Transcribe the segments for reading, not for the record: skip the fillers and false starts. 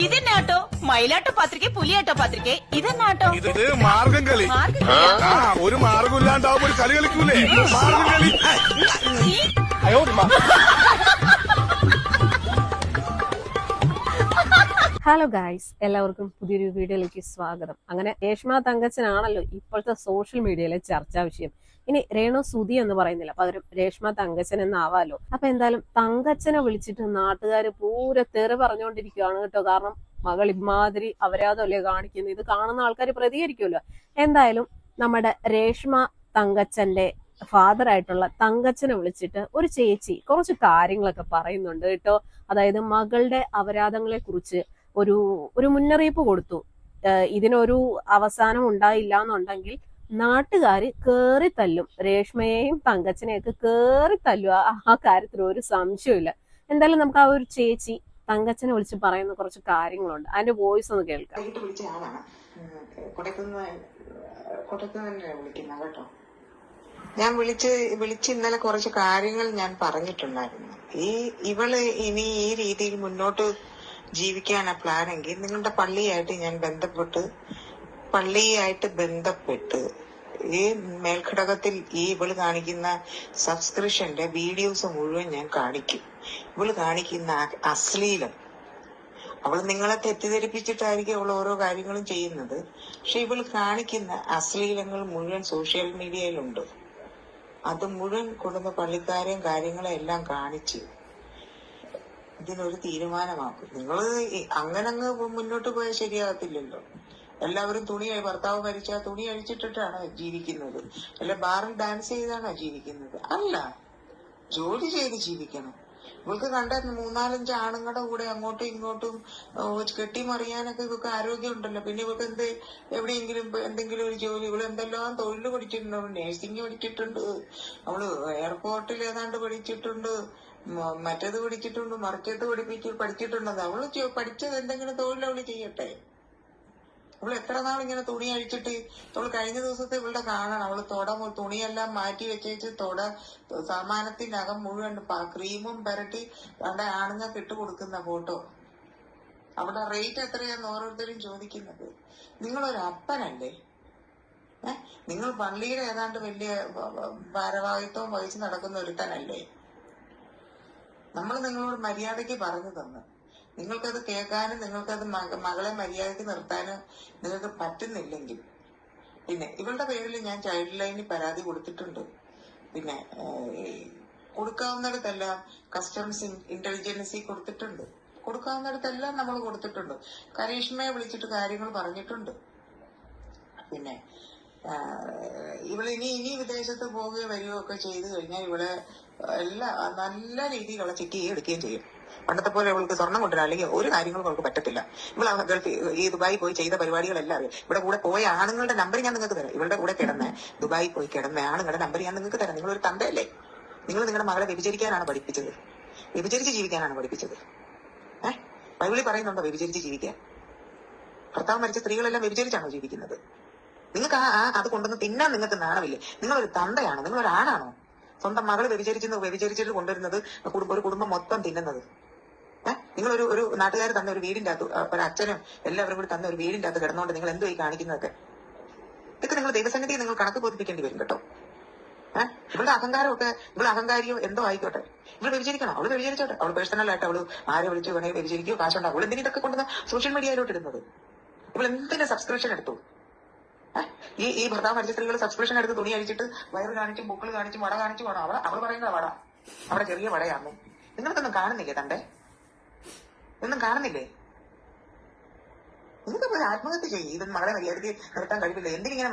ഇതെന്നാട്ടോ മയിലാട്ടോ പാത്രിക പുലിയാട്ടോ പാത്രിക ഇതെന്നാട്ടോ ഇത് മാർഗം കളി. ഒരു മാർഗം ഇല്ലാണ്ടാവുമ്പോ ഒരു കളി കളിക്കൂലേ മാർഗം കളി. ഹലോ ഗായ്സ്, എല്ലാവർക്കും പുതിയൊരു വീഡിയോയിലേക്ക് സ്വാഗതം. അങ്ങനെ രേഷ്മ തങ്കച്ചനാണല്ലോ ഇപ്പോഴത്തെ സോഷ്യൽ മീഡിയയിലെ ചർച്ചാ വിഷയം. ഇനി രേണു സുധി എന്ന് പറയുന്നില്ല, പകരം രേഷ്മ തങ്കച്ചൻ എന്നാവാലോ. അപ്പൊ എന്തായാലും തങ്കച്ചനെ വിളിച്ചിട്ട് നാട്ടുകാര് പൂരെ തെറി പറഞ്ഞുകൊണ്ടിരിക്കുകയാണ് കേട്ടോ. കാരണം മകൾ ഇമാതിരി അപരാധമല്ലേ കാണിക്കുന്നത്, ഇത് കാണുന്ന ആൾക്കാർ പ്രതികരിക്കുമല്ലോ. എന്തായാലും നമ്മുടെ രേഷ്മ തങ്കച്ചന്റെ ഫാദർ ആയിട്ടുള്ള തങ്കച്ചനെ വിളിച്ചിട്ട് ഒരു ചേച്ചി കുറച്ച് കാര്യങ്ങളൊക്കെ പറയുന്നുണ്ട് കേട്ടോ. അതായത് മകളുടെ അപരാധങ്ങളെ കുറിച്ച് ഒരു മുന്നറിയിപ്പ് കൊടുത്തു. ഇതിനൊരു അവസാനം ഉണ്ടായില്ല എന്നുണ്ടെങ്കിൽ നാട്ടുകാര് കേറി തല്ലും, രേഷ്മയെയും തങ്കച്ചനെയൊക്കെ കേറി തല്ലും. ആ കാര്യത്തിൽ ഒരു സംശയമില്ല. എന്തായാലും നമുക്ക് ആ ഒരു ചേച്ചി തങ്കച്ചനെ വിളിച്ച് പറയുന്ന കുറച്ച് കാര്യങ്ങളുണ്ട്, അതിന്റെ വോയിസ് ഒന്ന് കേൾക്കാം. ഞാൻ വിളിച്ച് ഇന്നലെ കുറച്ച് കാര്യങ്ങൾ ഞാൻ പറഞ്ഞിട്ടുണ്ടായിരുന്നു. ഇവള് ഇനി ഈ രീതിയിൽ മുന്നോട്ട് ജീവിക്കാനാ പ്ലാനെങ്കിൽ നിങ്ങളുടെ പള്ളിയായിട്ട് ബന്ധപ്പെട്ട് ഈ മേൽഘടകത്തിൽ ഈ ഇവള് കാണിക്കുന്ന സബ്സ്ക്രിപ്ഷന്റെ വീഡിയോസ് മുഴുവൻ ഞാൻ കാണിക്കും. ഇവള് കാണിക്കുന്ന അശ്ലീലം, അവള് നിങ്ങളെ തെറ്റിദ്ധരിപ്പിച്ചിട്ടായിരിക്കും അവൾ ഓരോ കാര്യങ്ങളും ചെയ്യുന്നത്. പക്ഷെ ഇവള് കാണിക്കുന്ന അശ്ലീലങ്ങൾ മുഴുവൻ സോഷ്യൽ മീഡിയയിലുണ്ട്. അത് മുഴുവൻ കൊടുന്ന പള്ളിക്കാരെയും കാര്യങ്ങളെ എല്ലാം കാണിച്ച് ഇതിനൊരു തീരുമാനമാക്കും. നിങ്ങള് അങ്ങനെ മുന്നോട്ട് പോയാൽ ശരിയാകത്തില്ലല്ലോ. എല്ലാവരും ഭർത്താവ് മരിച്ചാൽ തുണി അഴിച്ചിട്ടിട്ടാണ് ജീവിക്കുന്നത്, അല്ല ബാറിൽ ഡാൻസ് ചെയ്താണോ ജീവിക്കുന്നത്? അല്ല, ജോലി ചെയ്ത് ജീവിക്കണം. ഇവൾക്ക് കണ്ട 3-4-5 ആണുങ്ങളുടെ കൂടെ അങ്ങോട്ടും ഇങ്ങോട്ടും കെട്ടിമറിയാനൊക്കെ ഇവർക്ക് ആരോഗ്യം ഉണ്ടല്ലോ. പിന്നെ ഇവർക്ക് എവിടെയെങ്കിലും എന്തെങ്കിലും ഒരു ജോലി, ഇവള് എന്തെല്ലാം തൊഴിൽ പഠിച്ചിട്ടുണ്ട്. അവള് നേഴ്സിംഗ് പഠിച്ചിട്ടുണ്ട്, അവള് എയർപോർട്ടിൽ ഏതാണ്ട് പഠിച്ചിട്ടുണ്ട്, മറ്റേത് പഠിച്ചിട്ടുണ്ട്, മറിച്ചത് പഠിച്ചിട്ടുണ്ടെന്ന്. അവള് പഠിച്ചത് എന്തെങ്കിലും തൊഴിൽ അവള് ചെയ്യട്ടെ. അവള് എത്ര നാൾ ഇങ്ങനെ തുണി അഴിച്ചിട്ട്, അവള് കഴിഞ്ഞ ദിവസത്തെ ഇവളുടെ കാണണം, അവള് തുണിയെല്ലാം മാറ്റി വെച്ചേച്ച് സാമാനത്തിനകം മുഴുവൻ ക്രീമും പുരട്ടി അവിടെ ആണുങ്ങൾക്ക് ഇട്ട് കൊടുക്കുന്ന ഫോട്ടോ. അവിടെ റേറ്റ് എത്രയാന്ന് ഓരോരുത്തരും ചോദിക്കുന്നത്. നിങ്ങളൊരു അപ്പനല്ലേ? നിങ്ങൾ പള്ളിയുടെ ഏതാണ്ട് വലിയ ഭാരവാഹിത്വം വഹിച്ച് നടക്കുന്ന ഒരുത്തനല്ലേ? നമ്മൾ നിങ്ങളോട് മര്യാദയ്ക്ക് പറഞ്ഞു തന്നു. നിങ്ങൾക്കത് കേൾക്കാനും നിങ്ങൾക്കത് മകളെ മര്യാദയ്ക്ക് നിർത്താനും നിങ്ങൾക്ക് പറ്റുന്നില്ലെങ്കിൽ പിന്നെ ഇവളുടെ പേരിൽ ഞാൻ ചൈൽഡ് ലൈനിൽ പരാതി കൊടുത്തിട്ടുണ്ട്. പിന്നെ കൊടുക്കാവുന്നിടത്തെല്ലാം കസ്റ്റംസ് ഇന്റലിജൻസി കൊടുക്കാവുന്നിടത്തെല്ലാം നമ്മൾ കൊടുത്തിട്ടുണ്ട്. കരീഷ്മയെ വിളിച്ചിട്ട് കാര്യങ്ങൾ പറഞ്ഞിട്ടുണ്ട്. പിന്നെ ഇനി വിദേശത്ത് പോവുകയോ വരികയോ ഒക്കെ ചെയ്തു കഴിഞ്ഞാൽ ഇവളെ നല്ല രീതിയിൽ അവളെ ചെക്ക് എടുക്കുകയും ചെയ്യും. പണ്ടത്തെ പോലെ അവൾക്ക് സ്വർണം കൊണ്ടുവരാൻ അല്ലെങ്കിൽ ഒരു കാര്യങ്ങളും അവൾക്ക് പറ്റത്തില്ല. ഇവള് ഗൾഫിൽ ദുബായി പോയി ചെയ്ത പരിപാടികളെല്ലാം അറിയാം. ഇവിടെ കൂടെ പോയ ആണുങ്ങളുടെ നമ്പർ ഞാൻ നിങ്ങൾക്ക് തരാം. ഇവളുടെ കൂടെ ദുബായി പോയി കിടന്ന ആണുങ്ങളുടെ നമ്പർ ഞാൻ നിങ്ങൾക്ക് തരാം. നിങ്ങളൊരു തന്തയല്ലേ? നിങ്ങൾ നിങ്ങളുടെ മകളെ വ്യഭിചരിക്കാനാണ് പഠിപ്പിച്ചത്, വ്യഭിചരിച്ച് ജീവിക്കാനാണ് പഠിപ്പിച്ചത്. ബൈബിളിൽ പറയുന്നുണ്ടോ വ്യഭിചരിച്ച് ജീവിക്കാൻ? ഭർത്താവ് മരിച്ച സ്ത്രീകളെല്ലാം വ്യഭിചരിച്ചാണോ ജീവിക്കുന്നത്? നിങ്ങൾക്ക് അത് കൊണ്ടുവന്ന് തിന്നാൻ നിങ്ങൾക്ക് നാണമില്ലേ? നിങ്ങളൊരു തന്തയാണോ? നിങ്ങളൊരു ആണാണോ? സ്വന്തം മകള് വ്യഭിചരിച്ചിട്ട് കൊണ്ടുവരുന്നത് ഒരു കുടുംബം മൊത്തം തിന്നുന്നത്. നിങ്ങളൊരു നാട്ടുകാർ തന്ന ഒരു വീടിന്റെ അകത്ത്, ഒരു അച്ഛനും എല്ലാവരും കൂടി തന്ന ഒരു വീടിന്റെ അകത്ത് കിടന്നുകൊണ്ട് നിങ്ങൾ എന്തോ ഈ കാണിക്കുന്നതൊക്കെ? ഇതൊക്കെ നിങ്ങൾ ദൈവസന്നിധിയെ നിങ്ങൾ കണക്ക് ബോധിപ്പിക്കേണ്ടി വരും കേട്ടോ. ഇവളുടെ അഹങ്കാരമൊക്കെ, ഇവളുടെ അഹങ്കാരിയോ എന്തോ ആയിക്കോട്ടെ, ഇവള് വ്യഭിചരിക്കണം. അവള് വ്യഭിചരിച്ചോട്ടെ. അവള് പേഴ്സണലായിട്ട് അവള് ആരെ വിളിച്ചു വേണമെങ്കിൽ വ്യഭിചരിക്കോ, കാശുണ്ടാവും. അവൾ എന്തിനൊക്കെ കൊണ്ടുവന്ന സോഷ്യൽ മീഡിയയിലോട്ട് ഇടുന്നത്? ഇവൾ എന്തിനാ സബ്സ്ക്രിപ്ഷൻ എടുത്തു? ഈ ഭർത്താവ് മരിച്ച സ്ത്രീകൾ സബ്സ്ക്രിപ്ഷൻ എടുത്ത് തുണി അഴിച്ചിട്ട് വയറ് കാണിച്ചും ബുക്കിൾ കാണിച്ചും വട കാണിച്ചു വേണം. അവള് പറയുന്നത് വട, അവിടെ ചെറിയ വടയാന്നു. നിങ്ങൾക്കൊന്നും കാണുന്നില്ലേ? ഒന്നും കാണുന്നില്ലേ? നിങ്ങൾക്ക് പോയി ആത്മഹത്യ ചെയ്യും. ഇത് മകളെ മര്യാദയ്ക്ക് നിർത്താൻ കഴിവില്ല. എന്തിനിങ്ങനെ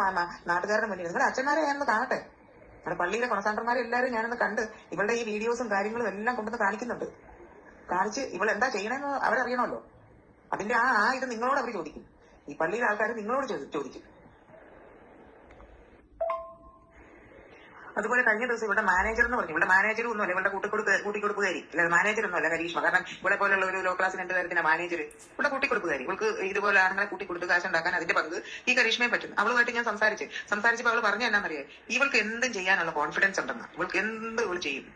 നാട്ടുകാരുടെ മുന്നിൽ? നിങ്ങളുടെ അച്ഛന്മാരെ ഞാനൊന്ന് കാണട്ടെ. നമ്മുടെ പള്ളിയിലെ കൊണസാണ്ടന്മാരെ എല്ലാവരും ഞാനൊന്ന് കണ്ട് ഇവളുടെ ഈ വീഡിയോസും കാര്യങ്ങളും എല്ലാം കൊണ്ടുവന്ന് കാണിക്കുന്നുണ്ട്. കാണിച്ച് ഇവൾ എന്താ ചെയ്യണമെന്ന് അവരറിയണമല്ലോ. അതിന്റെ ഇത് നിങ്ങളോട് അവർ ചോദിക്കും. ഈ പള്ളിയിലെ ആൾക്കാർ നിങ്ങളോട് ചോദിക്കും. അതുപോലെ കഴിഞ്ഞ ദിവസം ഇവിടെ മാനേജർ എന്ന് പറഞ്ഞു. ഇവിടെ മാനേജറും ഒന്നുമല്ല, ഇവളുടെ കൂട്ടിക്കൊടുപ്പുകാരി. അല്ല, മാനേജറൊന്നും അല്ല കരീഷ്മ. കാരണം ഇവിടെ പോലുള്ള ഒരു ലോ ക്ലാസ് 2 തരത്തിന്റെ മാനേജർ ഇവിടെ കൂട്ടിക്കൊടുപ്പുകാരി. ഇവൾക്ക് ഇതുപോലെ ആണുങ്ങളെ കൂട്ടിക്കൊടുത്ത് കാശുണ്ടാക്കാൻ അതിന്റെ പങ്ക് ഈ കരീഷ്മയെ പറ്റും. അവളുമായിട്ട് ഞാൻ സംസാരിച്ചപ്പോൾ അവള് പറഞ്ഞ എന്നാന്നറിയാം, ഇവൾക്ക് എന്തും ചെയ്യാനുള്ള കോൺഫിഡൻസ് ഉണ്ടെന്ന്. ഇവൾക്ക് എന്ത് ഇവള് ചെയ്യും.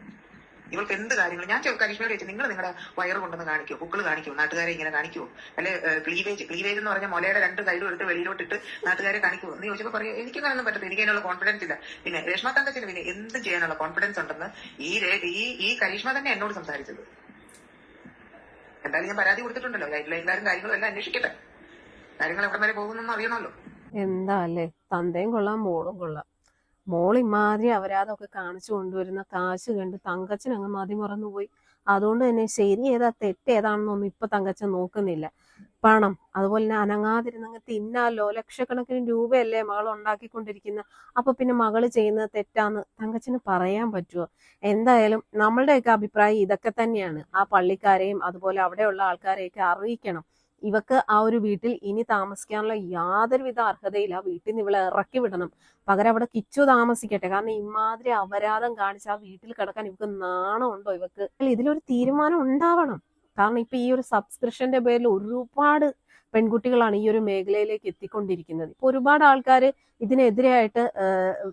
ഇവൾക്ക് എന്ത് കാര്യങ്ങൾ ഞാൻ കരിഷ്മയോട് ചോദിച്ചു, നിങ്ങൾ നിങ്ങളുടെ വയറ് കൊണ്ടുവന്ന് കാണിക്കുമോ, പുക്കള് കാണിക്കുമോ, നാട്ടുകാരെ ഇങ്ങനെ കാണിക്കുമോ, അല്ലെ ക്ലീവേജ് എന്ന് പറഞ്ഞ മുലയുടെ 2 സൈഡും എടുത്ത് വെളിയിലോട്ടിട്ട് നാട്ടുകാരെ കാണിക്കുമോ എന്ന് ചോദിച്ചപ്പോൾ പറയും എനിക്ക് കാണാനൊന്നും പറ്റത്തില്ല, എനിക്ക് അതിനുള്ള കോൺഫിഡൻസ് ഇല്ല. പിന്നെ രേഷ്മ തങ്കച്ചന് പിന്നെ എന്ത് ചെയ്യാനുള്ള കോൺഫിഡൻസ് ഉണ്ടെന്ന് ഈ കരിഷ്മ തന്നെ എന്നോട് സംസാരിച്ചത്. എന്തായാലും ഞാൻ പരാതി കൊടുത്തിട്ടുണ്ടല്ലോ, എല്ലാവരും കാര്യങ്ങളും എല്ലാം അന്വേഷിക്കട്ടെ, കാര്യങ്ങൾ എവിടെ വരെ പോകുന്നെന്ന് അറിയണമല്ലോ. എന്താ അല്ലേ, തന്തയും കൊള്ളാം മോളും കൊള്ളാം. മോൾ ഇമാതിരി അപരാധമൊക്കെ കാണിച്ചു കൊണ്ടുവരുന്ന കാശ് കണ്ട് തങ്കച്ചൻ അങ്ങ് മതി മറന്നുപോയി. അതുകൊണ്ട് തന്നെ ശരി ഏതാ തെറ്റ് ഏതാണെന്നൊന്നും ഇപ്പൊ തങ്കച്ചൻ നോക്കുന്നില്ല. പണം അതുപോലെ തന്നെ അനങ്ങാതിരുന്നങ്ങ് തിന്നാലോ, ലക്ഷക്കണക്കിന് രൂപയല്ലേ മകൾ ഉണ്ടാക്കിക്കൊണ്ടിരിക്കുന്ന. അപ്പൊ പിന്നെ മകള് ചെയ്യുന്നത് തെറ്റാന്ന് തങ്കച്ചന് പറയാൻ പറ്റുമോ? എന്തായാലും നമ്മളുടെയൊക്കെ അഭിപ്രായം ഇതൊക്കെ തന്നെയാണ്. ആ പള്ളിക്കാരെയും അതുപോലെ അവിടെയുള്ള ആൾക്കാരെയൊക്കെ അറിയിക്കണം. ഇവക്ക് ആ ഒരു വീട്ടിൽ ഇനി താമസിക്കാനുള്ള യാതൊരുവിധ അർഹതയില്ല. വീട്ടിൽ നിന്ന് ഇവളെ ഇറക്കി വിടണം. പകരം അവിടെ കിച്ചു താമസിക്കട്ടെ. കാരണം ഇമാതിരി അപരാധം കാണിച്ച് ആ വീട്ടിൽ കിടക്കാൻ ഇവക്ക് നാണമുണ്ടോ? ഇവക്ക് ഇതിലൊരു തീരുമാനം ഉണ്ടാവണം. കാരണം ഇപ്പൊ ഈ ഒരു സബ്സ്ക്രിപ്ഷന്റെ പേരിൽ ഒരുപാട് പെൺകുട്ടികളാണ് ഈ ഒരു മേഖലയിലേക്ക് എത്തിക്കൊണ്ടിരിക്കുന്നത്. ഇപ്പൊ ഒരുപാട് ആൾക്കാർ ഇതിനെതിരായിട്ട്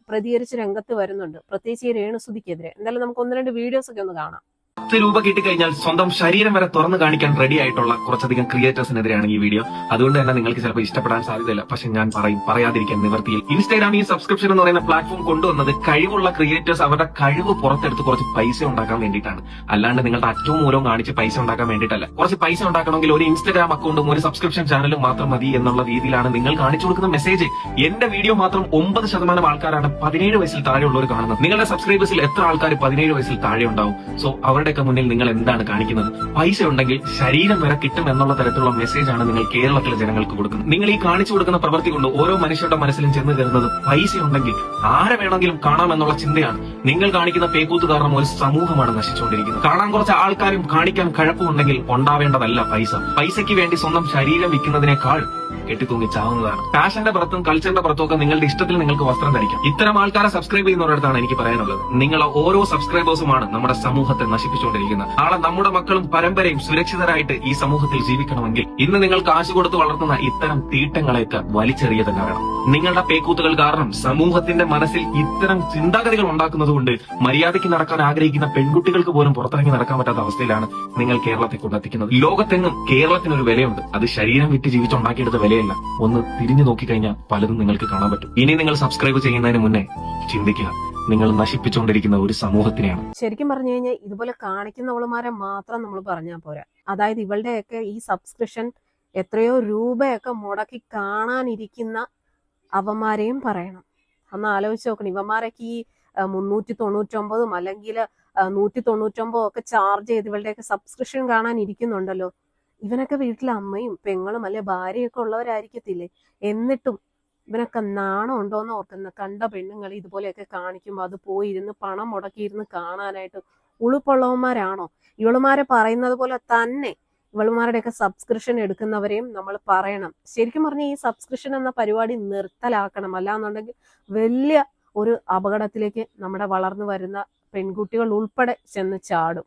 പ്രതികരിച്ച് രംഗത്ത് വരുന്നുണ്ട്, പ്രത്യേകിച്ച് ഈ രേണുസുതിക്കെതിരെ. എന്തായാലും നമുക്ക് 1-2 വീഡിയോസ് ഒക്കെ ഒന്ന് കാണാം. 10 രൂപ കിട്ടിക്കഴിഞ്ഞാൽ സ്വന്തം ശരീരം വരെ തുറന്നു കാണിക്കാൻ റെഡി ആയിട്ടുള്ള കുറച്ചധികം ക്രിയേറ്റേഴ്സിനെതിരെയാണ് ഈ വീഡിയോ. അതുകൊണ്ട് തന്നെ നിങ്ങൾക്ക് ചിലപ്പോൾ ഇഷ്ടപ്പെടാൻ സാധ്യതയില്ല, പക്ഷെ ഞാൻ പറയാതിരിക്കാൻ നിവർത്തിയിൽ. ഇൻസ്റ്റാഗ്രാം ഈ സബ്സ്ക്രിപ്ഷൻ എന്ന് പറയുന്ന പ്ലാറ്റ്ഫോം കൊണ്ടുവന്നത് കഴിവുള്ള ക്രിയേറ്റേഴ്സ് അവരുടെ കഴിവ് പുറത്തെടുത്ത് കുറച്ച് പൈസ ഉണ്ടാക്കാൻ വേണ്ടിയിട്ടാണ്. അല്ലാണ്ട് നിങ്ങളുടെ അറ്റവും മൂലവും കാണിച്ച് പൈസ ഉണ്ടാക്കാൻ വേണ്ടിയിട്ടല്ല. കുറച്ച് പൈസ ഉണ്ടാക്കണമെങ്കിൽ ഒരു ഇൻസ്റ്റാഗ്രാം അക്കൗണ്ടും ഒരു സബ്സ്ക്രിപ്ഷൻ ചാനലും മാത്രം മതി എന്നുള്ള രീതിയിലാണ് നിങ്ങൾ കാണിച്ചു കൊടുക്കുന്ന മെസ്സേജ്. എന്റെ വീഡിയോ മാത്രം 9% ആൾക്കാരാണ് 17 വയസ്സിൽ താഴെയുള്ളവർ കാണുന്നത്. നിങ്ങളുടെ സബ്സ്ക്രൈബേഴ്സിൽ എത്ര ആൾക്കാർ 17 വയസ്സിൽ താഴെ ഉണ്ടാവും? സോ അവരുടെയൊക്കെ മുന്നിൽ നിങ്ങൾ എന്താണ് കാണിക്കുന്നത്? പൈസ ഉണ്ടെങ്കിൽ ശരീരം വരെ കിട്ടും എന്നുള്ള തരത്തിലുള്ള മെസ്സേജാണ് നിങ്ങൾ കേരളത്തിലെ ജനങ്ങൾക്ക് കൊടുക്കുന്നത്. നിങ്ങൾ ഈ കാണിച്ചു കൊടുക്കുന്ന പ്രവൃത്തി കൊണ്ട് ഓരോ മനുഷ്യരുടെ മനസ്സിലും ചെന്ന് കയറുന്നത് പൈസ ഉണ്ടെങ്കിൽ ആരെ വേണമെങ്കിലും കാണാമെന്നുള്ള ചിന്തയാണ്. നിങ്ങൾ കാണിക്കുന്ന പേക്കൂത്ത് കാരണം ഒരു സമൂഹമാണ് നശിച്ചുകൊണ്ടിരിക്കുന്നത്. കാണാൻ കുറച്ച് ആൾക്കാരും കാണിക്കാൻ കഴപ്പമുണ്ടെങ്കിൽ ഉണ്ടാവേണ്ടതല്ല പൈസ. പൈസയ്ക്ക് വേണ്ടി സ്വന്തം ശരീരം വിൽക്കുന്നതിനേക്കാൾ കെട്ടിത്തൂങ്ങി ചാവുന്നതാണ്. ഫാഷന്റെ പുറത്തും കൾച്ചറിന്റെ പുറത്തും ഒക്കെ നിങ്ങളുടെ ഇഷ്ടത്തിൽ നിങ്ങൾക്ക് വസ്ത്രം ധരിക്കാം. ഇത്തരം ആൾക്കാരെ സബ്സ്ക്രൈബ് ചെയ്യുന്നവരടുത്താണ് എനിക്ക് പറയാനുള്ളത്. നിങ്ങൾ ഓരോ സബ്സ്ക്രൈബേഴ്സുമാണ് നമ്മുടെ സമൂഹത്തെ നശിപ്പിച്ചുകൊണ്ടിരിക്കുന്നത്. നാളെ നമ്മുടെ മക്കളും പരമ്പരയും സുരക്ഷിതരായിട്ട് ഈ സമൂഹത്തിൽ ജീവിക്കണമെങ്കിൽ ഇന്ന് നിങ്ങൾ കാശ് കൊടുത്ത് വളർത്തുന്ന ഇത്തരം തീട്ടങ്ങളെയൊക്കെ വലിച്ചെറിയ തന്നെ വേണം. നിങ്ങളുടെ പേക്കൂത്തുകൾ കാരണം സമൂഹത്തിന്റെ മനസ്സിൽ ഇത്തരം ചിന്താഗതികൾ ഉണ്ടാക്കുന്നതുകൊണ്ട് മര്യാദയ്ക്ക് നടക്കാൻ ആഗ്രഹിക്കുന്ന പെൺകുട്ടികൾക്ക് പോലും പുറത്തിറങ്ങി നടക്കാൻ പറ്റാത്ത അവസ്ഥയിലാണ് നിങ്ങൾ കേരളത്തെ കൊണ്ടെത്തിക്കുന്നത്. ലോകത്തെങ്ങും കേരളത്തിനൊരു വിലയുണ്ട്. അത് ശരീരം വിറ്റ് ജീവിച്ചുണ്ടാക്കിയെടുത്ത വിലയല്ല. ഒന്ന് തിരിഞ്ഞു നോക്കിക്കഴിഞ്ഞാൽ പലതും നിങ്ങൾക്ക് കാണാൻ പറ്റും. ഇനി നിങ്ങൾ സബ്സ്ക്രൈബ് ചെയ്യുന്നതിന് മുന്നേ ചിന്തിക്കുക, നിങ്ങൾ നശിപ്പിച്ചുകൊണ്ടിരിക്കുന്ന ഒരു സമൂഹത്തിനെയാണ്. ശരിക്കും പറഞ്ഞു കഴിഞ്ഞാൽ ഇതുപോലെ കാണിക്കുന്നവളുമാരെ മാത്രം നമ്മൾ പറഞ്ഞാൽ പോരാ. അതായത് ഇവളുടെയൊക്കെ ഈ സബ്സ്ക്രിപ്ഷൻ എത്രയോ രൂപയൊക്കെ മുടക്കി കാണാനിരിക്കുന്ന അവന്മാരെയും പറയണം. ഒന്ന് ആലോചിച്ച് നോക്കണം. ഇവന്മാരൊക്കെ ഈ 399 അല്ലെങ്കിൽ 199 ഒക്കെ ചാർജ് ചെയ്ത് ഇവളുടെയൊക്കെ സബ്സ്ക്രിപ്ഷൻ കാണാൻ ഇരിക്കുന്നുണ്ടല്ലോ. ഇവനൊക്കെ വീട്ടിലെ അമ്മയും പെങ്ങളും അല്ലെ ഭാര്യയൊക്കെ ഉള്ളവരായിരിക്കത്തില്ലേ? എന്നിട്ടും ഇവനൊക്കെ നാണം ഉണ്ടോന്ന് ഓർക്കുന്ന കണ്ട പെണ്ണുങ്ങൾ ഇതുപോലെയൊക്കെ കാണിക്കുമ്പോൾ അത് പോയിരുന്ന് പണം മുടക്കിയിരുന്ന് കാണാനായിട്ട് ഉളുപ്പുള്ളവന്മാരാണോ? ഇവളുമാരെ പറയുന്നത് പോലെ തന്നെ ഇവളുമാരുടെയൊക്കെ സബ്സ്ക്രിപ്ഷൻ എടുക്കുന്നവരെയും നമ്മൾ പറയണം. ശരിക്കും പറഞ്ഞാൽ ഈ സബ്സ്ക്രിപ്ഷൻ എന്ന പരിപാടി നിർത്തലാക്കണം. അല്ലാന്നുണ്ടെങ്കിൽ വലിയ ഒരു അപകടത്തിലേക്ക് നമ്മുടെ വളർന്നു വരുന്ന പെൺകുട്ടികൾ ഉൾപ്പെടെ ചെന്ന് ചാടും.